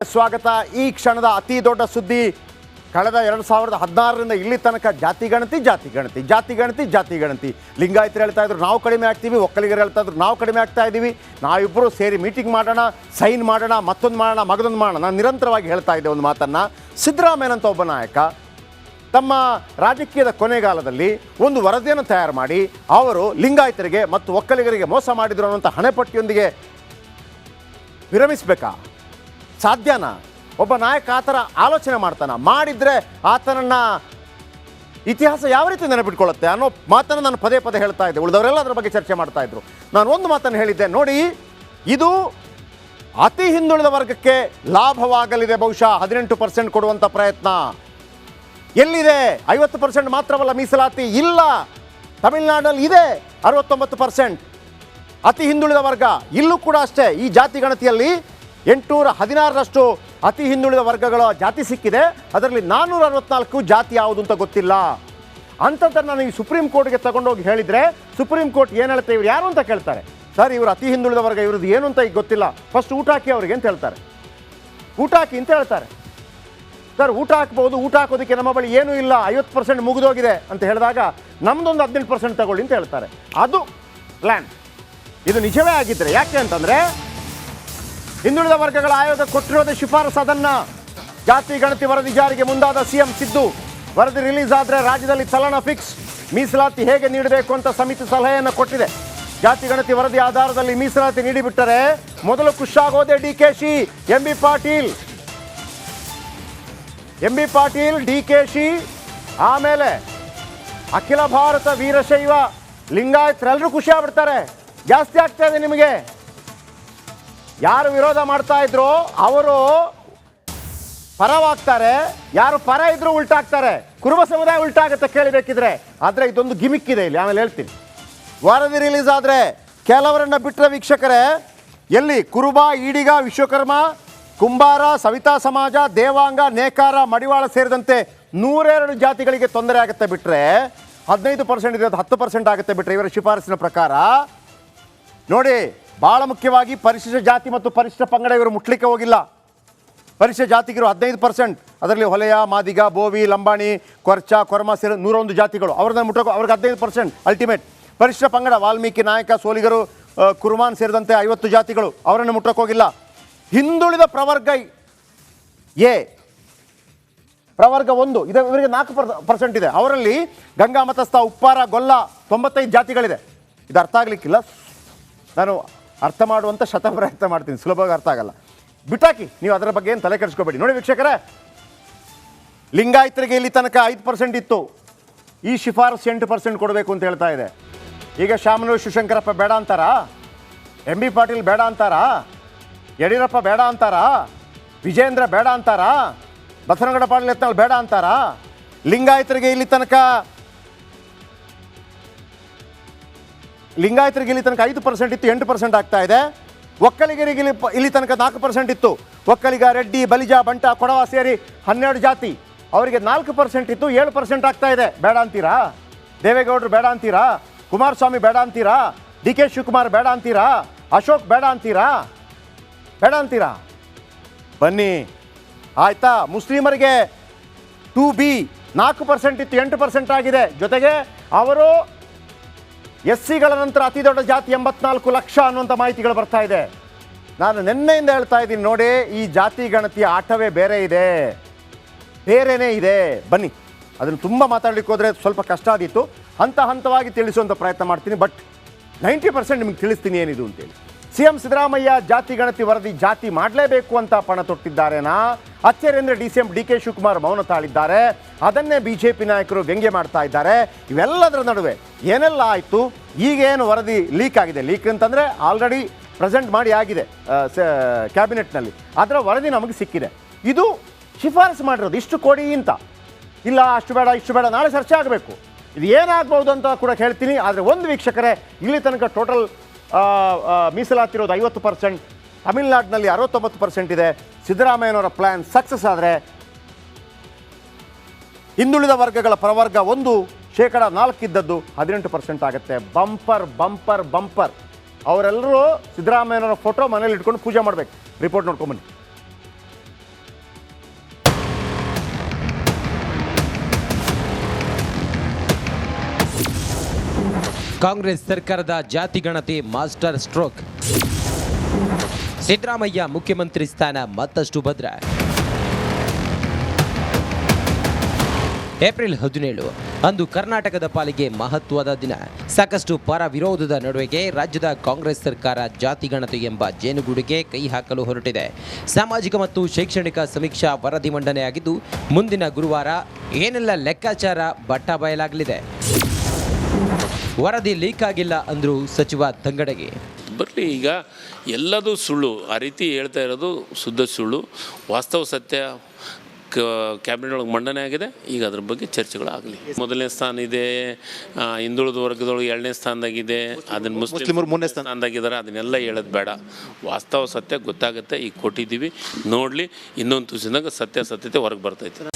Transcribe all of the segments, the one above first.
ಸ್ವಾಗತ. ಈ ಕ್ಷಣದ ಅತಿ ದೊಡ್ಡ ಸುದ್ದಿ, ಕಳೆದ 2016ರಿಂದ ಇಲ್ಲಿ ತನಕ ಜಾತಿ ಗಣತಿ. ಲಿಂಗಾಯತರು ಹೇಳ್ತಾ ಇದ್ರು ನಾವು ಕಡಿಮೆ ಆಗ್ತೀವಿ, ಒಕ್ಕಲಿಗರು ಹೇಳ್ತಾ ಇದ್ರು ನಾವು ಕಡಿಮೆ ಆಗ್ತಾ ಇದ್ದೀವಿ, ನಾವಿಬ್ಬರು ಸೇರಿ ಮೀಟಿಂಗ್ ಮಾಡೋಣ, ಸೈನ್ ಮಾಡೋಣ, ಮತ್ತೊಂದು ಮಾಡೋಣ, ಮಗದೊಂದು ಮಾಡೋಣ. ನಾನು ನಿರಂತರವಾಗಿ ಹೇಳ್ತಾ ಇದ್ದೆ ಒಂದು ಮಾತನ್ನು. ಸಿದ್ದರಾಮಯ್ಯನಂತ ಒಬ್ಬ ನಾಯಕ ತಮ್ಮ ರಾಜಕೀಯದ ಕೊನೆಗಾಲದಲ್ಲಿ ಒಂದು ವರದಿಯನ್ನು ತಯಾರು ಮಾಡಿ ಅವರು ಲಿಂಗಾಯತರಿಗೆ ಮತ್ತು ಒಕ್ಕಲಿಗರಿಗೆ ಮೋಸ ಮಾಡಿದ್ರು ಅನ್ನುವಂಥ ಹಣೆಪಟ್ಟಿಯೊಂದಿಗೆ ವಿರಮಿಸಬೇಕಾ? ಸಾಧ್ಯನಾ? ಒಬ್ಬ ನಾಯಕ ಆ ಥರ ಆಲೋಚನೆ ಮಾಡ್ತಾನೆ? ಮಾಡಿದರೆ ಆತನನ್ನು ಇತಿಹಾಸ ಯಾವ ರೀತಿ ನೆನಪಿಟ್ಕೊಳ್ಳುತ್ತೆ ಅನ್ನೋ ಮಾತನ್ನು ನಾನು ಪದೇ ಪದೇ ಹೇಳ್ತಾ ಇದ್ದೆ. ಉಳಿದವರೆಲ್ಲ ಅದರ ಬಗ್ಗೆ ಚರ್ಚೆ ಮಾಡ್ತಾ ಇದ್ರು. ನಾನು ಒಂದು ಮಾತನ್ನು ಹೇಳಿದ್ದೆ, ನೋಡಿ, ಇದು ಅತಿ ಹಿಂದುಳಿದ ವರ್ಗಕ್ಕೆ ಲಾಭವಾಗಲಿದೆ. ಬಹುಶಃ 18% ಕೊಡುವಂಥ ಪ್ರಯತ್ನ ಎಲ್ಲಿದೆ? 50% ಮಾತ್ರವಲ್ಲ ಮೀಸಲಾತಿ, ಇಲ್ಲ, ತಮಿಳುನಾಡಲ್ಲಿ ಇದೆ 69% ಅತಿ ಹಿಂದುಳಿದ ವರ್ಗ. ಇಲ್ಲೂ ಕೂಡ ಅಷ್ಟೇ. ಈ ಜಾತಿ ಗಣತಿಯಲ್ಲಿ 816ರಷ್ಟು ಅತಿ ಹಿಂದುಳಿದ ವರ್ಗಗಳ ಜಾತಿ ಸಿಕ್ಕಿದೆ. ಅದರಲ್ಲಿ 464 ಜಾತಿ ಯಾವುದು ಅಂತ ಗೊತ್ತಿಲ್ಲ. ಅಂಥದ್ದನ್ನು ನಾನು ಈ ಸುಪ್ರೀಂ ಕೋರ್ಟ್ಗೆ ತಗೊಂಡೋಗಿ ಹೇಳಿದರೆ ಸುಪ್ರೀಂ ಕೋರ್ಟ್ ಏನು ಹೇಳ್ತಾರೆ, ಇವ್ರು ಯಾರು ಅಂತ ಕೇಳ್ತಾರೆ. ಸರ್, ಇವರು ಅತಿ ಹಿಂದುಳಿದ ವರ್ಗ, ಇವ್ರದ್ದು ಏನು ಅಂತ ಈಗ ಗೊತ್ತಿಲ್ಲ, ಫಸ್ಟ್ ಊಟ ಹಾಕಿ ಅವರಿಗೆ ಅಂತ ಹೇಳ್ತಾರೆ. ಊಟ ಹಾಕಿ ಅಂತ ಹೇಳ್ತಾರೆ. ಸರ್, ಊಟ ಹಾಕ್ಬೋದು, ಊಟ ಹಾಕೋದಕ್ಕೆ ನಮ್ಮ ಬಳಿ ಏನೂ ಇಲ್ಲ, 50% ಮುಗಿದೋಗಿದೆ ಅಂತ ಹೇಳಿದಾಗ ನಮ್ಮದೊಂದು 18% ತಗೊಳ್ಳಿ ಅಂತ ಹೇಳ್ತಾರೆ. ಅದು ಪ್ಲ್ಯಾನ್. ಇದು ನಿಜವೇ ಆಗಿದ್ದರೆ, ಯಾಕೆ ಅಂತಂದರೆ ಹಿಂದುಳಿದ ವರ್ಗಗಳ ಆಯೋಗ ಕೊಟ್ಟಿರೋದೇ ಶಿಫಾರಸು. ಅದನ್ನು ಜಾತಿ ಗಣತಿ ವರದಿ ಜಾರಿಗೆ ಮುಂದಾದ ಸಿಎಂ ಸಿದ್ದು, ವರದಿ ರಿಲೀಸ್ ಆದರೆ ರಾಜ್ಯದಲ್ಲಿ ಚಲನ ಫಿಕ್ಸ್, ಮೀಸಲಾತಿ ಹೇಗೆ ನೀಡಬೇಕು ಅಂತ ಸಮಿತಿ ಸಲಹೆಯನ್ನು ಕೊಟ್ಟಿದೆ. ಜಾತಿ ಗಣತಿ ವರದಿ ಆಧಾರದಲ್ಲಿ ಮೀಸಲಾತಿ ನೀಡಿಬಿಟ್ಟರೆ ಮೊದಲು ಖುಷಾಗೋದೆ ಡಿಕೆಶಿ, ಎಂಬಿ ಪಾಟೀಲ್, ಡಿಕೆಶಿ, ಆಮೇಲೆ ಅಖಿಲ ಭಾರತ ವೀರಶೈವ ಲಿಂಗಾಯತರೆಲ್ಲರೂ ಖುಷಿ ಆಗ್ಬಿಡ್ತಾರೆ. ಜಾಸ್ತಿ ಆಗ್ತಾ ಇದೆ ನಿಮಗೆ. ಯಾರು ವಿರೋಧ ಮಾಡ್ತಾ ಇದ್ರು ಅವರು ಪರವಾಗ್ತಾರೆ, ಯಾರು ಪರ ಇದ್ರು ಉಲ್ಟಾಗ್ತಾರೆ. ಕುರುಬ ಸಮುದಾಯ ಉಲ್ಟಾಗುತ್ತೆ ಕೇಳಬೇಕಿದ್ರೆ. ಆದರೆ ಇದೊಂದು ಗಿಮಿಕ್ ಇದೆ ಇಲ್ಲಿ, ಆಮೇಲೆ ಹೇಳ್ತೀನಿ. ವರದಿ ರಿಲೀಸ್ ಆದರೆ ಕೆಲವರನ್ನ ಬಿಟ್ಟರೆ ವೀಕ್ಷಕರೇ, ಎಲ್ಲಿ ಕುರುಬ, ಈಡಿಗ, ವಿಶ್ವಕರ್ಮ, ಕುಂಬಾರ, ಸವಿತಾ ಸಮಾಜ, ದೇವಾಂಗ, ನೇಕಾರ, ಮಡಿವಾಳ ಸೇರಿದಂತೆ 102 ಜಾತಿಗಳಿಗೆ ತೊಂದರೆ ಆಗುತ್ತೆ. ಬಿಟ್ಟರೆ 15% ಇದೆ, 10% ಆಗುತ್ತೆ ಬಿಟ್ಟರೆ ಇವರ ಶಿಫಾರಸಿನ ಪ್ರಕಾರ. ನೋಡಿ, ಭಾಳ ಮುಖ್ಯವಾಗಿ ಪರಿಶಿಷ್ಟ ಜಾತಿ ಮತ್ತು ಪರಿಶಿಷ್ಟ ಪಂಗಡ ಇವರು ಮುಟ್ಲಿಕ್ಕೆ ಹೋಗಿಲ್ಲ. ಪರಿಶಿಷ್ಟ ಜಾತಿಗಿರು 15%, ಅದರಲ್ಲಿ ಹೊಲೆಯ, ಮಾದಿಗ, ಬೋವಿ, ಲಂಬಾಣಿ, ಕೊರ್ಚ, ಕೊರ್ಮ ಸೇರಿ 101 ಜಾತಿಗಳು. ಅವ್ರನ್ನ ಮುಟ್ಟೋಕೆ ಅವ್ರಿಗೆ 15% ಅಲ್ಟಿಮೇಟ್. ಪರಿಶಿಷ್ಟ ಪಂಗಡ ವಾಲ್ಮೀಕಿ, ನಾಯಕ, ಸೋಲಿಗರು, ಕುರುಮಾನ್ ಸೇರಿದಂತೆ 50 ಜಾತಿಗಳು, ಅವರನ್ನು ಮುಟ್ಟೋಕೆ ಹೋಗಿಲ್ಲ. ಹಿಂದುಳಿದ ಪ್ರವರ್ಗ ಎ, ಪ್ರವರ್ಗ 1 ಇದೆ, ಇವರಿಗೆ 4% ಇದೆ. ಅವರಲ್ಲಿ ಗಂಗಾ ಮತಸ್ಥ, ಉಪ್ಪಾರ, ಗೊಲ್ಲ 95 ಜಾತಿಗಳಿದೆ. ಇದು ಅರ್ಥ ಆಗಲಿಕ್ಕಿಲ್ಲ, ನಾನು ಅರ್ಥ ಮಾಡುವಂಥ ಶತಪ್ರಯತ್ನ ಮಾಡ್ತೀನಿ, ಸುಲಭವಾಗಿ ಅರ್ಥ ಆಗಲ್ಲ. ಬಿಟ್ಟಾಕಿ, ನೀವು ಅದರ ಬಗ್ಗೆ ಏನು ತಲೆ ಕೆಡಿಸ್ಕೋಬೇಡಿ. ನೋಡಿ ವೀಕ್ಷಕರೇ, ಲಿಂಗಾಯತರಿಗೆ ಇಲ್ಲಿ ತನಕ 5% ಇತ್ತು, ಈ ಶಿಫಾರಸು 8% ಕೊಡಬೇಕು ಅಂತ ಹೇಳ್ತಾ ಇದೆ. ಈಗ ಶಾಮನೂರು ಶಿವಶಂಕರಪ್ಪ ಬೇಡ ಅಂತಾರಾ? ಎಂಬಿ ಪಾಟೀಲ್ ಬೇಡ ಅಂತಾರಾ? ಯಡಿಯೂರಪ್ಪ ಬೇಡ ಅಂತಾರಾ? ವಿಜೇಂದ್ರ ಬೇಡ ಅಂತಾರಾ? ಬಸವನಗೌಡ ಪಾಟೀಲ್ ಯತ್ನಾಳ್ ಬೇಡ ಅಂತಾರಾ? ಲಿಂಗಾಯತರಿಗೆ ಇಲ್ಲಿ ತನಕ 5% ಇತ್ತು, 8% ಆಗ್ತಾ ಇದೆ. ಒಕ್ಕಲಿಗರಿಗೆ ಇಲ್ಲಿ ತನಕ 4% ಇತ್ತು. ಒಕ್ಕಲಿಗ, ರೆಡ್ಡಿ, ಬಲಿಜ, ಬಂಟ, ಕೊಡವ ಸೇರಿ 12 ಜಾತಿ, ಅವರಿಗೆ 4% ಇತ್ತು, 7% ಆಗ್ತಾ ಇದೆ. ಬೇಡ ಅಂತೀರಾ? ದೇವೇಗೌಡರು ಬೇಡ ಅಂತೀರಾ? ಕುಮಾರಸ್ವಾಮಿ ಬೇಡ ಅಂತೀರಾ? ಡಿ ಕೆ ಶಿವಕುಮಾರ್ ಬೇಡ ಅಂತೀರಾ? ಅಶೋಕ್ ಬೇಡ ಅಂತೀರಾ? ಬನ್ನಿ, ಆಯ್ತಾ? ಮುಸ್ಲಿಮರಿಗೆ 2B 4% ಇತ್ತು, 8% ಆಗಿದೆ. ಜೊತೆಗೆ ಅವರು SCಗಳ ನಂತರ ಅತಿ ದೊಡ್ಡ ಜಾತಿ 84 ಲಕ್ಷ ಅನ್ನುವಂಥ ಮಾಹಿತಿಗಳು ಬರ್ತಾ ಇದೆ. ನಾನು ನಿನ್ನೆಯಿಂದ ಹೇಳ್ತಾ ಇದ್ದೀನಿ, ನೋಡಿ, ಈ ಜಾತಿ ಗಣತಿಯ ಆಟವೇ ಬೇರೆನೇ ಇದೆ. ಬನ್ನಿ, ಅದನ್ನು ತುಂಬ ಮಾತಾಡಲಿಕ್ಕೆ ಹೋದರೆ ಸ್ವಲ್ಪ ಕಷ್ಟ ಆದಿತ್ತು. ಹಂತವಾಗಿ ತಿಳಿಸುವಂಥ ಪ್ರಯತ್ನ ಮಾಡ್ತೀನಿ. ಬಟ್ 90% ನಿಮಗೆ ತಿಳಿಸ್ತೀನಿ ಏನಿದು ಅಂತೇಳಿ. ಸಿಎಂ ಸಿದ್ದರಾಮಯ್ಯ ಜಾತಿ ಗಣತಿ ವರದಿ ಜಾತಿ ಮಾಡಲೇಬೇಕು ಅಂತ ಪಣ ತೊಟ್ಟಿದ್ದಾರೇನಾ? ಅಚ್ಚರಿಯಿಂದ ಡಿ ಕೆ ಶಿವಕುಮಾರ್ ಮೌನ ತಾಳಿದ್ದಾರೆ. ಅದನ್ನೇ BJP ನಾಯಕರು ವ್ಯಂಗ್ಯ ಮಾಡ್ತಾ ಇದ್ದಾರೆ. ಇವೆಲ್ಲದರ ನಡುವೆ ಏನೆಲ್ಲ ಆಯಿತು? ಈಗೇನು ವರದಿ ಲೀಕ್ ಆಗಿದೆ, ಲೀಕ್ ಅಂತಂದರೆ ಆಲ್ರೆಡಿ ಪ್ರೆಸೆಂಟ್ ಮಾಡಿ ಆಗಿದೆ ಕ್ಯಾಬಿನೆಟ್ನಲ್ಲಿ. ಅದರ ವರದಿ ನಮಗೆ ಸಿಕ್ಕಿದೆ. ಇದು ಶಿಫಾರಸು ಮಾಡಿರೋದು, ಇಷ್ಟು ಕೊಡಿ ಅಂತ. ಇಲ್ಲ, ಅಷ್ಟು ಬೇಡ, ಇಷ್ಟು ಬೇಡ, ನಾಳೆ ಚರ್ಚೆ ಆಗಬೇಕು. ಇದು ಏನಾಗ್ಬೋದು ಅಂತ ಕೂಡ ಹೇಳ್ತೀನಿ. ಆದರೆ ಒಂದು ವೀಕ್ಷಕರೇ, ಇಲ್ಲಿ ತನಕ ಟೋಟಲ್ ಮೀಸಲಾತಿ ಇರೋದು 50%, ತಮಿಳುನಾಡಿನಲ್ಲಿ 69% ಇದೆ. ಸಿದ್ದರಾಮಯ್ಯನವರ ಪ್ಲ್ಯಾನ್ ಸಕ್ಸಸ್ ಆದರೆ ಹಿಂದುಳಿದ ವರ್ಗಗಳ ಪ್ರವರ್ಗ 1 4% ಇದ್ದದ್ದು 18% ಆಗುತ್ತೆ. ಬಂಪರ್. ಅವರೆಲ್ಲರೂ ಸಿದ್ದರಾಮಯ್ಯನವರ ಫೋಟೋ ಮನೇಲಿ ಇಟ್ಕೊಂಡು ಪೂಜೆ ಮಾಡಬೇಕು. ರಿಪೋರ್ಟ್ ನೋಡ್ಕೊಂಬನ್ನಿ. ಕಾಂಗ್ರೆಸ್ ಸರ್ಕಾರದ ಜಾತಿ ಗಣತಿ ಮಾಸ್ಟರ್ ಸ್ಟ್ರೋಕ್. ಸಿದ್ದರಾಮಯ್ಯ ಮುಖ್ಯಮಂತ್ರಿ ಸ್ಥಾನ ಮತ್ತಷ್ಟು ಭದ್ರ. ಏಪ್ರಿಲ್ 17 ಅಂದು ಕರ್ನಾಟಕದ ಪಾಲಿಗೆ ಮಹತ್ವದ ದಿನ. ಸಾಕಷ್ಟು ಪರ ವಿರೋಧದ ನಡುವೆಗೆ ರಾಜ್ಯದ ಕಾಂಗ್ರೆಸ್ ಸರ್ಕಾರ ಜಾತಿ ಗಣತಿ ಎಂಬ ಜೇನುಗೂಡಿಗೆ ಕೈ ಹಾಕಲು ಹೊರಟಿದೆ. ಸಾಮಾಜಿಕ ಮತ್ತು ಶೈಕ್ಷಣಿಕ ಸಮೀಕ್ಷಾ ವರದಿ ಮಂಡನೆಯಾಗಿದ್ದು ಮುಂದಿನ ಗುರುವಾರ ಏನೆಲ್ಲ ಲೆಕ್ಕಾಚಾರ ಬಟ್ಟ ಬಯಲಾಗಲಿದೆ. ವರದಿ ಲೀಕ್ ಆಗಿಲ್ಲ ಅಂದ್ರು ಸಚಿವ ತಂಗಡಗಿ. ಬರಲಿ, ಈಗ ಎಲ್ಲದೂ ಸುಳ್ಳು, ಆ ರೀತಿ ಹೇಳ್ತಾ ಇರೋದು ಶುದ್ಧ ಸುಳ್ಳು. ವಾಸ್ತವ ಸತ್ಯ ಕ್ಯಾಬಿನೆಟ್ ಒಳಗೆ ಮಂಡನೆ ಆಗಿದೆ. ಈಗ ಅದ್ರ ಬಗ್ಗೆ ಚರ್ಚೆಗಳಾಗಲಿ. ಮೊದಲನೇ ಸ್ಥಾನ ಇದೆ, ಹಿಂದುಳಿದ ವರ್ಗದೊಳಗೆ 2ನೇ ಸ್ಥಾನದಾಗಿದೆ, ಅದನ್ನು ಮುಸ್ಲಿಮರು 3ನೇ ಸ್ಥಾನದಾಗಿದ್ದಾರೆ. ಅದನ್ನೆಲ್ಲ ಹೇಳೋದು ಬೇಡ. ವಾಸ್ತವ ಸತ್ಯ ಗೊತ್ತಾಗುತ್ತೆ. ಈಗ ಕೊಟ್ಟಿದ್ದೀವಿ, ನೋಡಲಿ. ಇನ್ನೊಂದು ತುಸಿದಾಗ ಸತ್ಯಾಸತ್ಯತೆ ಹೊರಗೆ ಬರ್ತೈತೆ.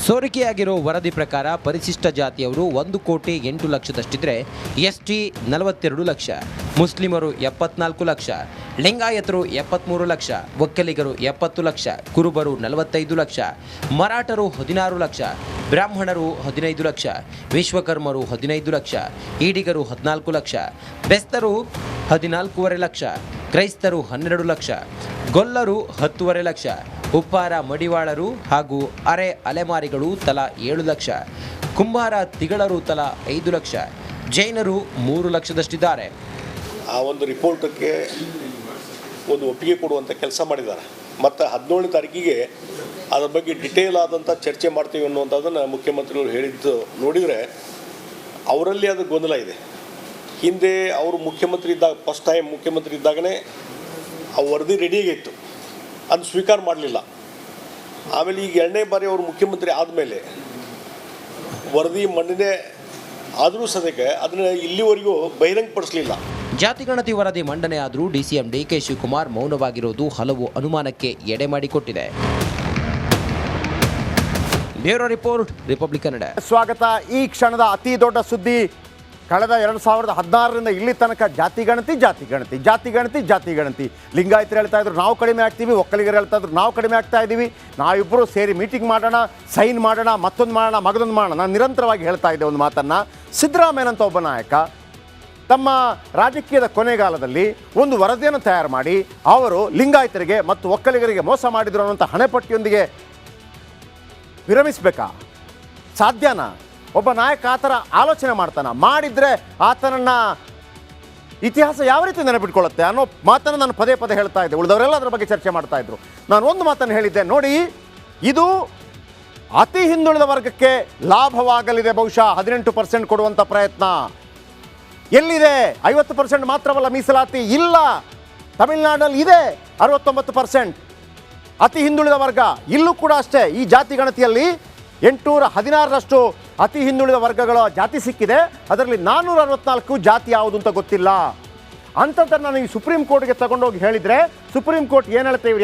ಸೋರಿಕೆಯಾಗಿರೋ ವರದಿ ಪ್ರಕಾರ ಪರಿಶಿಷ್ಟ ಜಾತಿಯವರು 1,08,00,000 ಲಕ್ಷದಷ್ಟಿದ್ರೆ ಎಸ್ಟಿ 42 ಲಕ್ಷ, ಮುಸ್ಲಿಮರು 74 ಲಕ್ಷ, ಲಿಂಗಾಯತರು 73 ಲಕ್ಷ, ಒಕ್ಕಲಿಗರು 70 ಲಕ್ಷ, ಕುರುಬರು 45 ಲಕ್ಷ, ಮರಾಠರು 16 ಲಕ್ಷ, ಬ್ರಾಹ್ಮಣರು 15 ಲಕ್ಷ, ವಿಶ್ವಕರ್ಮರು 15 ಲಕ್ಷ, ಈಡಿಗರು 14 ಲಕ್ಷ, ಬೆಸ್ತರು 14.5 ಲಕ್ಷ, ಕ್ರೈಸ್ತರು 12 ಲಕ್ಷ, ಗೊಲ್ಲರು 10.5 ಲಕ್ಷ, ಉಪ್ಪಾರ ಮಡಿವಾಳರು ಹಾಗೂ ಅರೆ ಅಲೆಮಾರಿಗಳು ತಲಾ 7 ಲಕ್ಷ, ಕುಂಬಾರ ತಿಗಳರು ತಲಾ 5 ಲಕ್ಷ, ಜೈನರು 3 ಲಕ್ಷದಷ್ಟಿದ್ದಾರೆ. ಆ ಒಂದು ರಿಪೋರ್ಟಕ್ಕೆ ಒಂದು ಒಪ್ಪಿಗೆ ಕೊಡುವಂಥ ಕೆಲಸ ಮಾಡಿದ್ದಾರೆ. ಮತ್ತು 17ನೇ ತಾರೀಕಿಗೆ ಅದರ ಬಗ್ಗೆ ಡಿಟೇಲ್ ಆದಂಥ ಚರ್ಚೆ ಮಾಡ್ತೀವಿ ಅನ್ನುವಂಥದ್ದನ್ನು ಮುಖ್ಯಮಂತ್ರಿಗಳು ಹೇಳಿದ್ದು ನೋಡಿದರೆ ಅವರಲ್ಲಿ ಅದು ಗೊಂದಲ ಇದೆ. ಹಿಂದೆ ಅವರು ಮುಖ್ಯಮಂತ್ರಿ ಇದ್ದಾಗ, ಫಸ್ಟ್ ಟೈಮ್ ಮುಖ್ಯಮಂತ್ರಿ ಇದ್ದಾಗಲೇ ಆ ವರದಿ ರೆಡಿಯಾಗಿತ್ತು, ಅದು ಸ್ವೀಕಾರ ಮಾಡಲಿಲ್ಲ. ಆಮೇಲೆ ಈಗ 2ನೇ ಬಾರಿ ಅವರು ಮುಖ್ಯಮಂತ್ರಿ ಆದಮೇಲೆ ವರದಿ ಮಂಡನೆ ಆದರೂ ಸದ್ಯಕ್ಕೆ ಅದನ್ನು ಇಲ್ಲಿವರೆಗೂ ಬಹಿರಂಗಪಡಿಸಲಿಲ್ಲ. ಜಾತಿ ಗಣತಿ ವರದಿ ಮಂಡನೆ ಆದರೂ ಡಿಸಿಎಂ ಡಿಕೆ ಶಿವಕುಮಾರ್ ಮೌನವಾಗಿರುವುದು ಹಲವು ಅನುಮಾನಕ್ಕೆ ಎಡೆ ಮಾಡಿಕೊಟ್ಟಿದೆ. Bureau report, republic Kannada. ಸ್ವಾಗತ. ಈ ಕ್ಷಣದ ಅತಿ ದೊಡ್ಡ ಸುದ್ದಿ, ಕಳೆದ 2016ರಿಂದ ಇಲ್ಲಿ ತನಕ ಜಾತಿ ಗಣತಿ. ಲಿಂಗಾಯತರು ಹೇಳ್ತಾ ಇದ್ರು ನಾವು ಕಡಿಮೆ ಆಗ್ತೀವಿ, ಒಕ್ಕಲಿಗರು ಹೇಳ್ತಾ ಇದ್ರು ನಾವು ಕಡಿಮೆ ಆಗ್ತಾ ಇದ್ದೀವಿ, ನಾವಿಬ್ಬರು ಸೇರಿ ಮೀಟಿಂಗ್ ಮಾಡೋಣ, ಸೈನ್ ಮಾಡೋಣ, ಮತ್ತೊಂದು ಮಾಡೋಣ, ಮಗದೊಂದು ಮಾಡೋಣ. ನಾನು ನಿರಂತರವಾಗಿ ಹೇಳ್ತಾ ಇದ್ದೆ ಒಂದು ಮಾತನ್ನು. ಸಿದ್ದರಾಮಯ್ಯನಂತ ಒಬ್ಬ ನಾಯಕ ತಮ್ಮ ರಾಜಕೀಯದ ಕೊನೆಗಾಲದಲ್ಲಿ ಒಂದು ವರದಿಯನ್ನು ತಯಾರು ಮಾಡಿ ಅವರು ಲಿಂಗಾಯತರಿಗೆ ಮತ್ತು ಒಕ್ಕಲಿಗರಿಗೆ ಮೋಸ ಮಾಡಿದ್ರು ಅನ್ನುವಂಥ ಹಣೆಪಟ್ಟಿಯೊಂದಿಗೆ ವಿರಮಿಸಬೇಕಾ? ಸಾಧ್ಯನಾ? ಒಬ್ಬ ನಾಯಕ ಆ ಥರ ಆಲೋಚನೆ ಮಾಡಿದರೆ ಆತನನ್ನು ಇತಿಹಾಸ ಯಾವ ರೀತಿ ನೆನಪಿಟ್ಕೊಳ್ಳುತ್ತೆ ಅನ್ನೋ ಮಾತನ್ನು ನಾನು ಪದೇ ಹೇಳ್ತಾ ಇದ್ದೆ. ಉಳಿದವರೆಲ್ಲ ಅದರ ಬಗ್ಗೆ ಚರ್ಚೆ ಮಾಡ್ತಾ ಇದ್ರು. ನಾನು ಒಂದು ಮಾತನ್ನು ಹೇಳಿದ್ದೆ, ನೋಡಿ, ಇದು ಅತಿ ಹಿಂದುಳಿದ ವರ್ಗಕ್ಕೆ ಲಾಭವಾಗಲಿದೆ. ಬಹುಶಃ 18% ಕೊಡುವಂಥ ಪ್ರಯತ್ನ ಎಲ್ಲಿದೆ? 50% ಮಾತ್ರವಲ್ಲ ಮೀಸಲಾತಿ, ಇಲ್ಲ. ತಮಿಳುನಾಡಲ್ಲಿ ಇದೆ 69% ಅತಿ ಹಿಂದುಳಿದ ವರ್ಗ. ಇಲ್ಲೂ ಕೂಡ ಅಷ್ಟೇ. ಈ ಜಾತಿ ಗಣತಿಯಲ್ಲಿ 816ರಷ್ಟು ಅತಿ ಹಿಂದುಳಿದ ವರ್ಗಗಳ ಜಾತಿ ಸಿಕ್ಕಿದೆ. ಅದರಲ್ಲಿ 464 ಜಾತಿ ಯಾವುದು ಅಂತ ಗೊತ್ತಿಲ್ಲ. ಅಂಥದ್ದನ್ನು ನಾನು ಈ ಸುಪ್ರೀಂ ಕೋರ್ಟ್ಗೆ ತಗೊಂಡೋಗಿ ಹೇಳಿದರೆ ಸುಪ್ರೀಂ ಕೋರ್ಟ್ ಏನು ಹೇಳ್ತೇವೆ?